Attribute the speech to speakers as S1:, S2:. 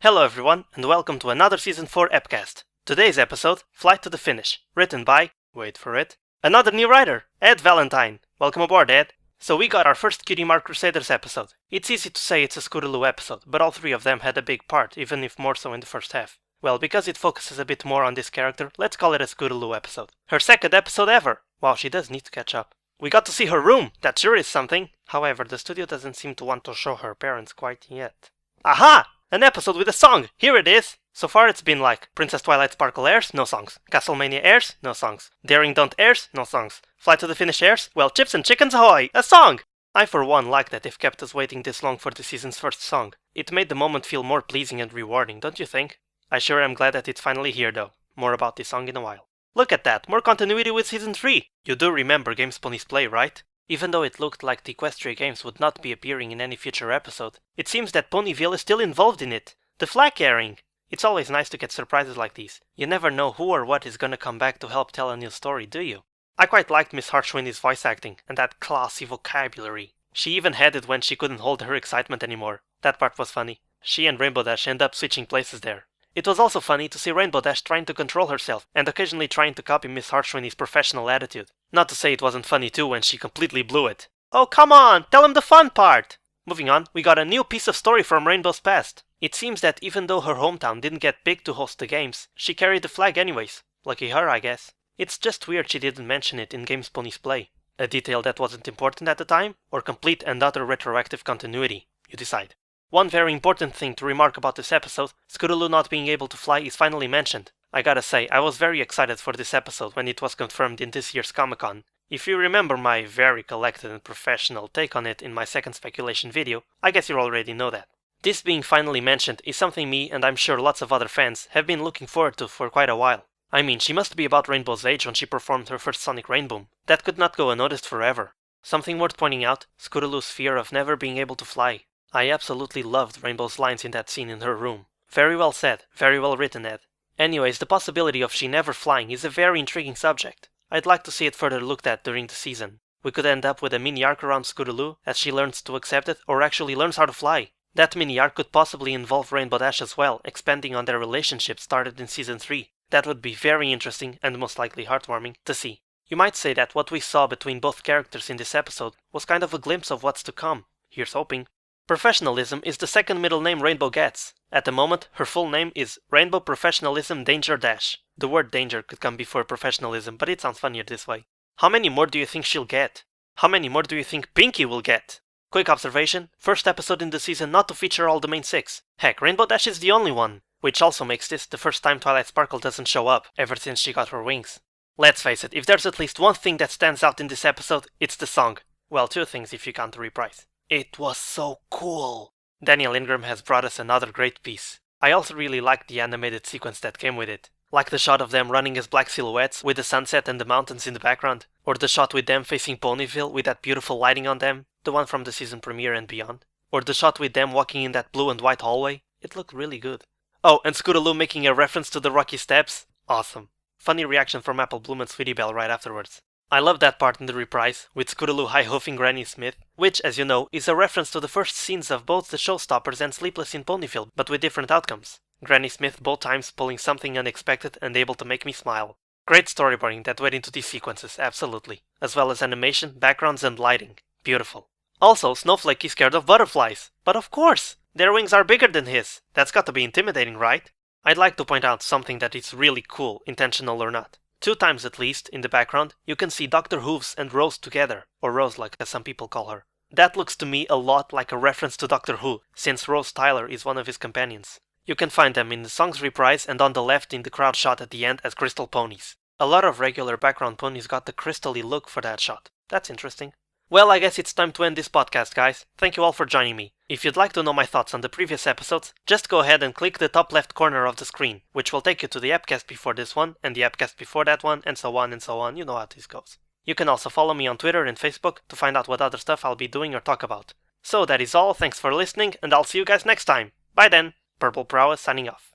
S1: Hello everyone, and welcome to another Season 4 Epcast. Today's episode, Flight to the Finish, written by, wait for it, another new writer, Ed Valentine. Welcome aboard, Ed. So we got our first Cutie Mark Crusaders episode. It's easy to say it's a Scootaloo episode, but all three of them had a big part, even if more so in the first half. Well, because it focuses a bit more on this character, let's call it a Scootaloo episode. Her second episode ever! Wow, she does need to catch up. We got to see her room, that sure is something. However, the studio doesn't seem to want to show her parents quite yet. Aha! An episode with a song! Here it is! So far it's been like Princess Twilight Sparkle airs, no songs. Castlemania airs, no songs. Daring Don't airs, no songs. Flight to the Finish airs, well, Chips and Chickens ahoy! A song! I for one like that they've kept us waiting this long for the season's first song. It made the moment feel more pleasing and rewarding, don't you think? I sure am glad that it's finally here though. More about this song in a while. Look at that, more continuity with Season 3! You do remember Games Ponies Play, right? Even though it looked like the Equestria games would not be appearing in any future episode, it seems that Ponyville is still involved in it. The flag carrying! It's always nice to get surprises like these. You never know who or what is gonna come back to help tell a new story, do you? I quite liked Miss Harshwinny's voice acting, and that classy vocabulary. She even had it when she couldn't hold her excitement anymore. That part was funny. She and Rainbow Dash end up switching places there. It was also funny to see Rainbow Dash trying to control herself, and occasionally trying to copy Miss Harshwinny's professional attitude. Not to say it wasn't funny too when she completely blew it. Oh come on, tell him the fun part! Moving on, we got a new piece of story from Rainbow's past. It seems that even though her hometown didn't get picked to host the games, she carried the flag anyways. Lucky her, I guess. It's just weird she didn't mention it in Games Ponies Play. A detail that wasn't important at the time, or complete and utter retroactive continuity. You decide. One very important thing to remark about this episode, Scootaloo not being able to fly is finally mentioned. I gotta say, I was very excited for this episode when it was confirmed in this year's Comic-Con. If you remember my very collected and professional take on it in my second speculation video, I guess you already know that. This being finally mentioned is something me, and I'm sure lots of other fans, have been looking forward to for quite a while. I mean, she must be about Rainbow's age when she performed her first Sonic Rainboom. That could not go unnoticed forever. Something worth pointing out, Scootaloo's fear of never being able to fly. I absolutely loved Rainbow's lines in that scene in her room. Very well said, very well written, Ed. Anyways, the possibility of she never flying is a very intriguing subject. I'd like to see it further looked at during the season. We could end up with a mini arc around Scootaloo as she learns to accept it or actually learns how to fly. That mini arc could possibly involve Rainbow Dash as well, expanding on their relationship started in Season 3. That would be very interesting and most likely heartwarming to see. You might say that what we saw between both characters in this episode was kind of a glimpse of what's to come. Here's hoping. Professionalism is the second middle name Rainbow gets. At the moment, her full name is Rainbow Professionalism Danger Dash. The word danger could come before professionalism, but it sounds funnier this way. How many more do you think she'll get? How many more do you think Pinky will get? Quick observation, first episode in the season not to feature all the main six. Heck, Rainbow Dash is the only one. Which also makes this the first time Twilight Sparkle doesn't show up, ever since she got her wings. Let's face it, if there's at least one thing that stands out in this episode, it's the song. Well, two things if you count the reprise. It was so cool. Daniel Ingram has brought us another great piece. I also really liked the animated sequence that came with it. Like the shot of them running as black silhouettes with the sunset and the mountains in the background. Or the shot with them facing Ponyville with that beautiful lighting on them, the one from the season premiere and beyond. Or the shot with them walking in that blue and white hallway. It looked really good. Oh, and Scootaloo making a reference to the Rocky Steps. Awesome. Funny reaction from Apple Bloom and Sweetie Belle right afterwards. I love that part in the reprise, with Scootaloo high-hoofing Granny Smith, which, as you know, is a reference to the first scenes of both the Showstoppers and Sleepless in Ponyville, but with different outcomes. Granny Smith both times pulling something unexpected and able to make me smile. Great storyboarding that went into these sequences, absolutely. As well as animation, backgrounds and lighting. Beautiful. Also, Snowflake is scared of butterflies. But of course! Their wings are bigger than his. That's got to be intimidating, right? I'd like to point out something that is really cool, intentional or not. 2 times at least, in the background, you can see Dr. Hooves and Rose together, or Rose like as some people call her. That looks to me a lot like a reference to Doctor Who, since Rose Tyler is one of his companions. You can find them in the song's reprise and on the left in the crowd shot at the end as crystal ponies. A lot of regular background ponies got the crystally look for that shot. That's interesting. Well, I guess it's time to end this podcast, guys. Thank you all for joining me. If you'd like to know my thoughts on the previous episodes, just go ahead and click the top left corner of the screen, which will take you to the Epcast before this one, and the Epcast before that one, and so on and so on. You know how this goes. You can also follow me on Twitter and Facebook to find out what other stuff I'll be doing or talk about. So that is all, thanks for listening, and I'll see you guys next time. Bye then. Purple Prowess signing off.